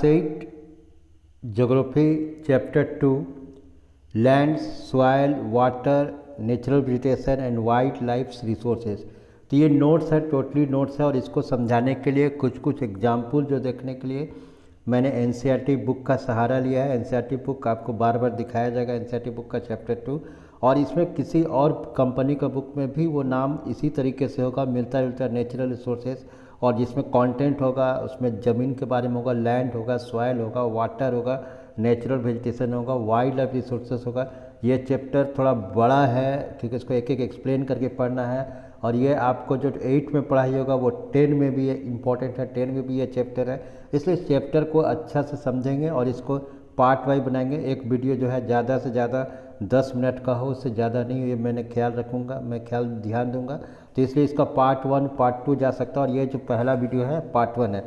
Class 8 geography chapter 2 land soil water natural vegetation and wild life resources. तो ये notes है, totally notes है, और इसको समझाने के लिए कुछ कुछ एग्जाम्पल जो देखने के लिए मैंने एनसीईआरटी बुक का सहारा लिया है। एनसीईआरटी बुक आपको बार बार दिखाया जाएगा, एनसीईआरटी बुक का चैप्टर 2, और इसमें किसी और कंपनी का बुक में भी वो नाम इसी तरीके से होगा, मिलता जुलता नेचुरल रिसोर्सेज, और जिसमें कंटेंट होगा उसमें ज़मीन के बारे में होगा, लैंड होगा, सॉइल होगा, वाटर होगा, नेचुरल वेजिटेशन होगा, वाइल्ड लाइफ रिसोर्सेज होगा। ये चैप्टर थोड़ा बड़ा है क्योंकि इसको एक एक एक्सप्लेन करके पढ़ना है, और ये आपको जो 8 में पढ़ाई होगा वो 10 में भी इम्पॉर्टेंट है, 10 में भी ये चैप्टर है। इसलिए इस चैप्टर को अच्छा से समझेंगे और इसको पार्ट वाइज बनाएंगे। एक वीडियो जो है ज़्यादा से ज़्यादा 10 मिनट का हो, उससे ज़्यादा नहीं, ये मैंने ख्याल रखूँगा, मैं ध्यान दूंगा। तो इसलिए इसका पार्ट 1 पार्ट 2 जा सकता है, और ये जो पहला वीडियो है पार्ट 1 है।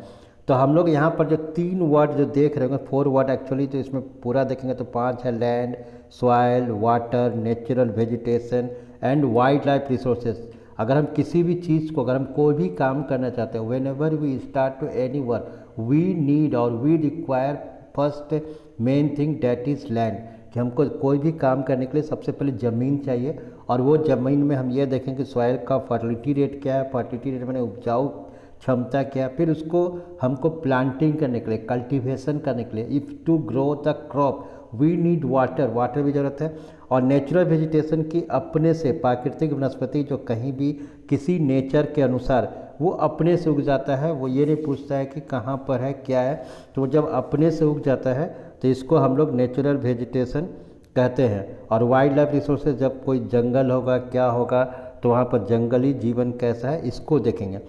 तो हम लोग यहाँ पर जो 3 वर्ड जो देख रहे होंगे, 4 वर्ड एक्चुअली, तो इसमें पूरा देखेंगे तो 5 है, land, soil, water, natural vegetation and wild life resources. अगर हम किसी भी चीज़ को, अगर हम कोई भी काम करना चाहते हैं, whenever we start to any work we need और we require first main thing that is land, कि हमको कोई भी काम करने के लिए सबसे पहले ज़मीन चाहिए, और वो ज़मीन में हम ये देखें कि सॉइल का फर्टिलिटी रेट क्या है, फर्टिलिटी रेट मैंने उपजाऊ क्षमता क्या, फिर उसको हमको प्लांटिंग करने के लिए, कल्टीवेशन करने के लिए, if to grow the crop we need water, water भी ज़रूरत है, और नेचुरल वेजिटेशन की अपने से प्राकृतिक वनस्पति जो कहीं भी किसी नेचर के अनुसार वो अपने से उग जाता है, वो ये नहीं पूछता है कि कहाँ पर है क्या है, तो वो जब अपने से उग जाता है तो इसको हम लोग नेचुरल वेजिटेशन कहते हैं। और वाइल्ड लाइफ रिसोर्सेज, जब कोई जंगल होगा क्या होगा तो वहाँ पर जंगली जीवन कैसा है इसको देखेंगे।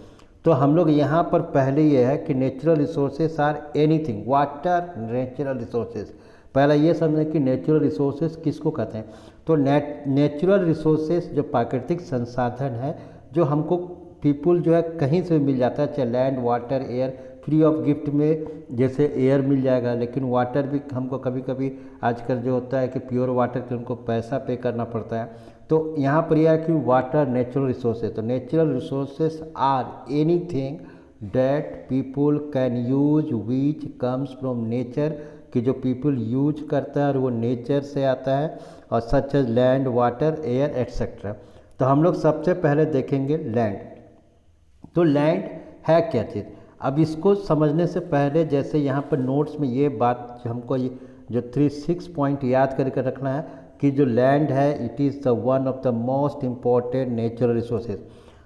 तो हम लोग यहाँ पर पहले ये है कि natural resources are anything, water natural resources. पहला ये समझें कि नेचुरल रिसोर्सेज किसको कहते हैं। तो नेचुरल रिसोर्सेज जो प्राकृतिक संसाधन है जो हमको पीपुल जो है कहीं से भी मिल जाता है, चाहे land, water, air, free of gift में, जैसे एयर मिल जाएगा, लेकिन वाटर भी हमको कभी कभी आजकल जो होता है कि प्योर वाटर के उनको पैसा पे करना पड़ता है। तो यहाँ पर यह है कि वाटर नेचुरल रिसोर्सेज, तो natural resources are anything that people can use which comes from nature, कि जो पीपल यूज करता है और वो नेचर से आता है, और such as land, water, air etcetera. तो हम लोग सबसे पहले देखेंगे लैंड। तो लैंड है क्या चीज़। अब इसको समझने से पहले, जैसे यहाँ पर नोट्स में ये बात जो हमको जो 3-6 पॉइंट याद करके रखना है कि जो लैंड है it is the one of the most important natural resources.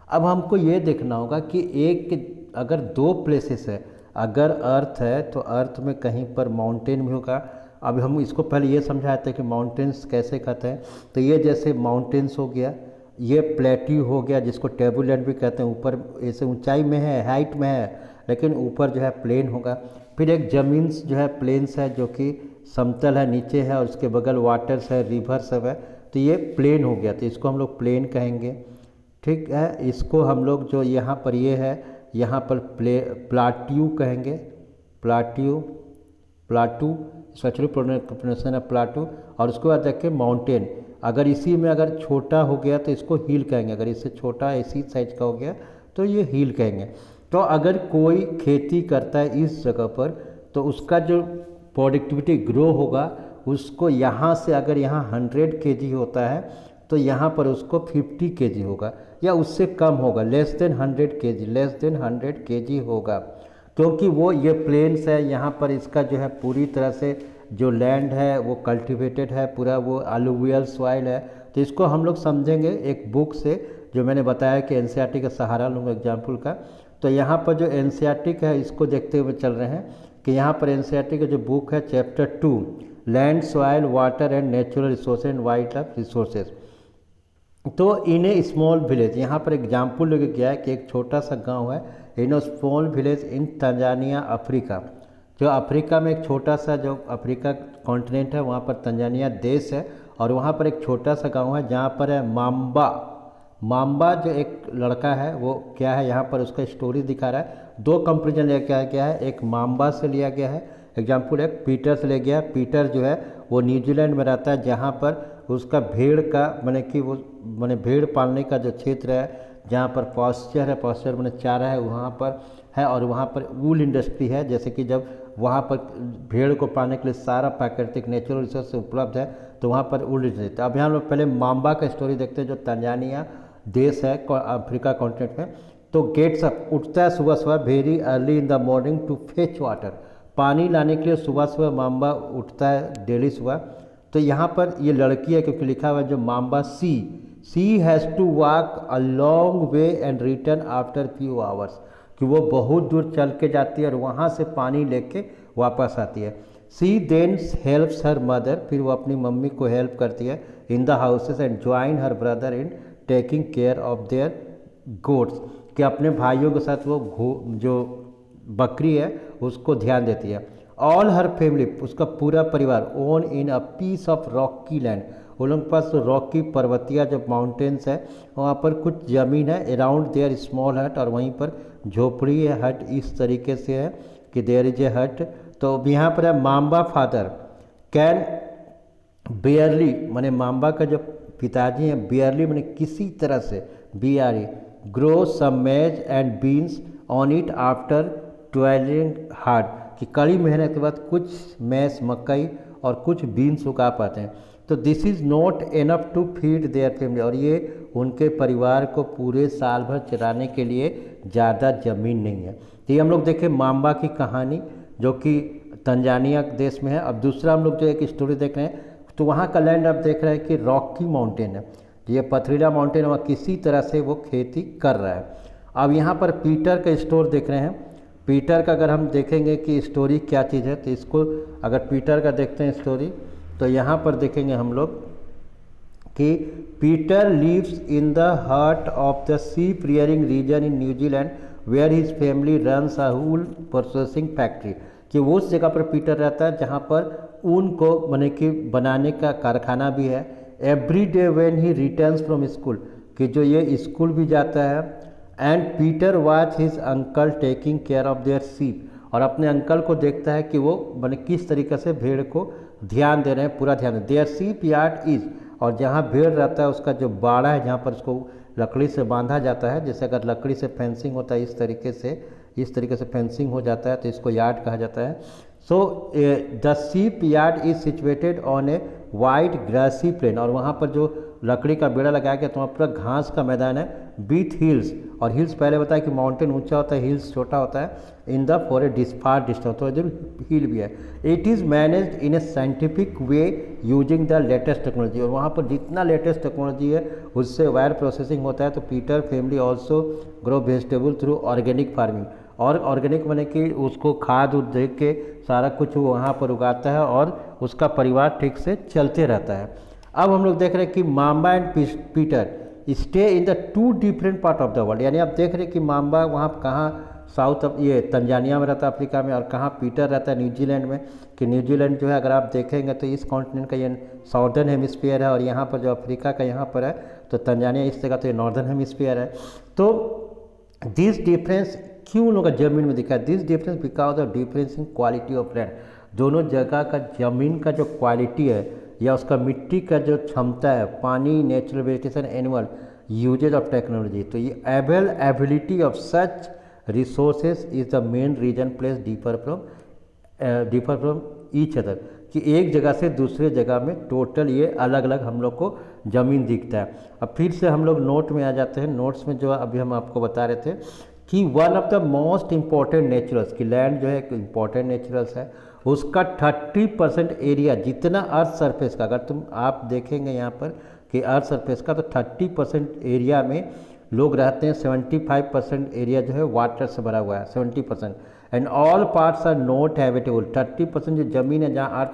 अब हमको ये देखना होगा कि एक अगर 2 प्लेसेस है, अगर अर्थ है तो अर्थ में कहीं पर माउंटेन भी होगा। अब हम इसको पहले ये समझाते हैं कि माउंटेन्स कैसे कहते हैं। तो ये जैसे माउंटेन्स हो गया, ये प्लेट्यू हो गया जिसको टेबललैंड भी कहते हैं, ऊपर ऐसे ऊंचाई में है, हाइट में है, लेकिन ऊपर जो है प्लेन होगा। फिर एक ज़मीन जो है प्लेन्स है जो कि समतल है, नीचे है, और उसके बगल वाटर्स है, रिवर सब है, तो ये प्लेन हो गया, तो इसको हम लोग प्लेन कहेंगे। ठीक है, इसको हम लोग जो यहाँ पर ये है, यहाँ पर प्लाट्यू कहेंगे, प्लाटू एक्चुअली प्रोनाउंसिएशन है प्लाटू। और उसके बाद देखिए माउंटेन, अगर इसी में अगर छोटा हो गया तो इसको हिल कहेंगे, अगर इससे छोटा इसी साइज का हो गया तो ये हिल कहेंगे। तो अगर कोई खेती करता है इस जगह पर तो उसका जो प्रोडक्टिविटी ग्रो होगा, उसको यहाँ से अगर यहाँ 100 kg होता है तो यहाँ पर उसको 50 kg होगा, या उससे कम होगा, लेस देन 100 kg होगा, क्योंकि वो ये प्लेन्स है। यहाँ पर इसका जो है पूरी तरह से जो लैंड है वो कल्टिवेटेड है, पूरा वो अलुवियल सॉइल है। तो इसको हम लोग समझेंगे एक बुक से, जो मैंने बताया कि एनसीईआरटी का सहारा लूँगा एग्जाम्पल का। तो यहाँ पर जो एनसीईआरटी का है इसको देखते हुए चल रहे हैं कि यहाँ पर एनसीईआरटी का जो बुक है chapter 2 land, soil, water and natural resources and wild life resources. तो इन ए स्मॉल विलेज, यहाँ पर एग्जाम्पल लेके गया है कि एक छोटा सा गांव है, in a small village in Tanzania Africa. जो अफ्रीका में एक छोटा सा, जो अफ्रीका कॉन्टिनेंट है वहाँ पर तंजानिया देश है, और वहाँ पर एक छोटा सा गांव है जहाँ पर है माम्बा जो एक लड़का है वो क्या है, यहाँ पर उसका स्टोरी दिखा रहा है। 2 कंपेरिजन लिया गया है, एक माम्बा से लिया गया है एग्जाम्पल, एक पीटर से लिया गया। पीटर जो है वो न्यूजीलैंड में रहता है, जहाँ पर उसका भेड़ का मैंने भेड़ पालने का जो क्षेत्र है, जहाँ पर पॉस्चर है, पॉस्चर मैंने चारा है वहाँ पर है, और वहाँ पर वूल इंडस्ट्री है। जैसे कि जब वहाँ पर भेड़ को पाने के लिए सारा प्राकृतिक नेचुरल रिसोर्स उपलब्ध है, तो वहाँ पर उड़ रहे थे। अब यहाँ लोग पहले माम्बा का स्टोरी देखते हैं, जो तंजानिया देश है अफ्रीका कॉन्टिनेंट में। तो गेट्स अप, उठता है सुबह सुबह, very early in the morning to fetch water, पानी लाने के लिए सुबह सुबह माम्बा उठता है डेली सुबह। तो यहाँ पर ये लड़की है क्योंकि लिखा हुआ है जो Mamba she has to walk a long way and return after few hours, कि वो बहुत दूर चल के जाती है और वहाँ से पानी लेके वापस आती है। सी देन हेल्प्स हर मदर, फिर वो अपनी मम्मी को हेल्प करती है in the houses and join her brother in taking care of their goats, कि अपने भाइयों के साथ वो जो बकरी है उसको ध्यान देती है। ऑल हर फैमिली, उसका पूरा परिवार, own in a piece of rocky land, उन लोगों के पास रॉकी पर्वतिया जो माउंटेन्स है वहाँ पर कुछ ज़मीन है, अराउंड देयर स्मॉल हट, और वहीं पर झोपड़ी है, हट इस तरीके से है कि देयर इज ए हट। तो यहाँ पर है माम्बा फादर कैन बेयरली, माने माम्बा का जो पिताजी हैं बेयरली माने किसी तरह से, BRE ग्रो सम मेज and beans on it after toiling hard, कि कड़ी मेहनत के बाद कुछ मैस मकई और कुछ बीन्स उगा पाते हैं। तो this is not enough to feed their family, और ये उनके परिवार को पूरे साल भर चलाने के लिए ज़्यादा ज़मीन नहीं है। तो ये हम लोग देखें माम्बा की कहानी जो कि तंजानिया देश में है। अब दूसरा हम लोग जो एक स्टोरी देख रहे हैं, तो वहाँ का लैंड आप देख रहे हैं कि रॉकी माउंटेन है, ये पथरीला माउंटेन, वहाँ किसी तरह से वो खेती कर रहा है। अब यहाँ पर पीटर का स्टोर देख रहे हैं। पीटर का अगर हम देखेंगे कि स्टोरी क्या चीज़ है, तो इसको अगर पीटर का देखते हैं स्टोरी, तो यहाँ पर देखेंगे हम लोग कि Peter lives in the heart of the sheep rearing region in New Zealand where his family runs a wool processing factory, कि वो उस जगह पर पीटर रहता है जहाँ पर ऊन को माने कि बनाने का कारखाना भी है। Every day when he returns from school, कि जो ये स्कूल भी जाता है, and Peter watch his uncle taking care of their सीप, और अपने अंकल को देखता है कि वो माने किस तरीके से भेड़ को ध्यान दे रहे हैं, पूरा ध्यान। देयर सीप यार्ड इज, और जहाँ भेड़ रहता है उसका जो बाड़ा है जहाँ पर उसको लकड़ी से बांधा जाता है, जैसे अगर लकड़ी से फेंसिंग होता है इस तरीके से फेंसिंग हो जाता है, तो इसको यार्ड कहा जाता है। So the sheep yard is situated on a white grassy plain, और वहाँ पर जो लकड़ी का बेड़ा लगाया गया तो वहाँ पूरा घास का मैदान है, विथ हिल्स, और हिल्स पहले बताया कि माउंटेन ऊंचा होता है, हिल्स छोटा होता है, in the for a far distance, तो इधर हिल भी है। It is managed in A scientific way using the latest technology, और वहाँ पर जितना लेटेस्ट टेक्नोलॉजी है उससे वायर प्रोसेसिंग होता है। तो Peter family also grow vegetable through organic farming, और ऑर्गेनिक माने कि उसको खाद उद दे के सारा कुछ वो वहाँ पर उगाता है और उसका परिवार ठीक से चलते रहता है। अब हम लोग देख रहे हैं कि mamba and Peter stay in the two different part of the world, यानी आप देख रहे हैं कि माम्बा वहाँ कहाँ साउथ ये तंजानिया में रहता है अफ्रीका में, और कहाँ पीटर रहता है न्यूजीलैंड में, कि न्यूजीलैंड जो है अगर आप देखेंगे तो इस कॉन्टिनेंट का ये साउदर्न हेमिस्फीयर है, और यहाँ पर जो अफ्रीका का यहाँ पर है तो तंजानिया इस जगह तो ये नॉर्दर्न हेमिस्फीयर है। तो दिस डिफरेंस क्यों उन लोगों का ज़मीन में दिखा है, this difference because of difference in quality of land, दोनों जगह का ज़मीन का जो क्वालिटी है या उसका मिट्टी का जो क्षमता है, पानी, natural vegetation, animal, uses of technology, तो ये ability of such resources is the main reason place differ from each other, कि एक जगह से दूसरे जगह में टोटल ये अलग अलग हम लोग को ज़मीन दिखता है। अब फिर से हम लोग नोट में आ जाते हैं। नोट्स में जो अभी हम आपको बता रहे थे कि one of the most important naturals, की लैंड जो है एक इम्पॉर्टेंट नेचुरल्स है, उसका 30% एरिया जितना अर्थ सरफेस का, अगर आप देखेंगे यहाँ पर कि अर्थ सरफेस का, तो 30% एरिया में लोग रहते हैं, 75% एरिया जो है वाटर से भरा हुआ है, 70%, and all parts are not habitable. 30% जो ज़मीन है जहाँ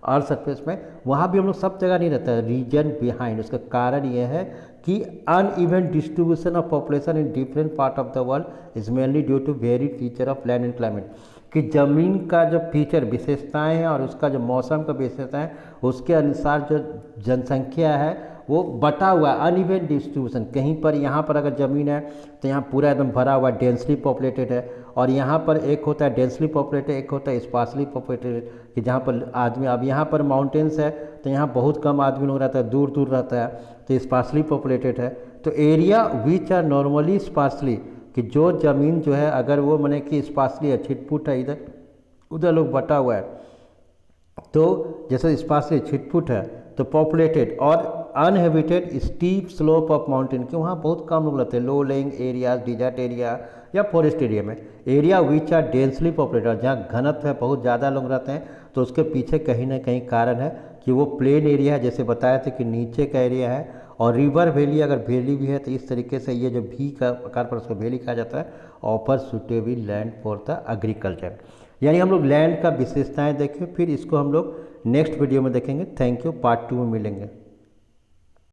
अर्थ सरफेस में, वहाँ भी हम लोग सब जगह नहीं रहता है, रीजन बिहाइंड। उसका कारण ये है कि uneven distribution of population in different part of the world is mainly due to varied feature of land and climate, कि ज़मीन का जो फीचर विशेषताएं हैं और उसका जो मौसम का विशेषताएं, उसके अनुसार जो जनसंख्या है वो बटा हुआ है, अनइवन डिस्ट्रीब्यूशन। कहीं पर यहाँ पर अगर ज़मीन है तो यहाँ पूरा एकदम भरा हुआ डेंसली पॉपुलेटेड है, और यहाँ पर एक होता है डेंसली पॉपुलेटेड, एक होता है स्पार्सली पॉपुलेटेड, कि जहाँ पर आदमी, अब यहाँ पर माउंटेन्स है तो यहाँ बहुत कम आदमी लोग रहता है, दूर दूर रहता है, तो स्पार्सली पॉपुलेटेड है। तो area which are normally sparsely, कि जो ज़मीन जो है अगर वो माने कि स्पार्सली है, छिटपुट है, इधर उधर लोग बटा हुआ है। तो जैसे स्पार्सली छिटपुट है, तो पॉपुलेटेड और uninhabited steep slope of mountain, कि वहाँ बहुत कम लोग रहते हैं। Low lying areas, desert area या फॉरेस्ट एरिया में, area which are densely populated, जहाँ घनत्व है, बहुत ज़्यादा लोग रहते हैं। तो उसके पीछे कहीं ना कहीं कारण है कि वो प्लेन एरिया है, जैसे बताया था कि नीचे का एरिया है। और रिवर वैली, अगर वैली भी है तो इस तरीके से ये जो भी का आकार पर उसको वैली कहा जाता है। Offer suitable land for the agriculture, यानी हम लोग लैंड का विशेषताएं देखें, फिर इसको हम लोग नेक्स्ट वीडियो में देखेंगे। थैंक यू, पार्ट 2 में मिलेंगे।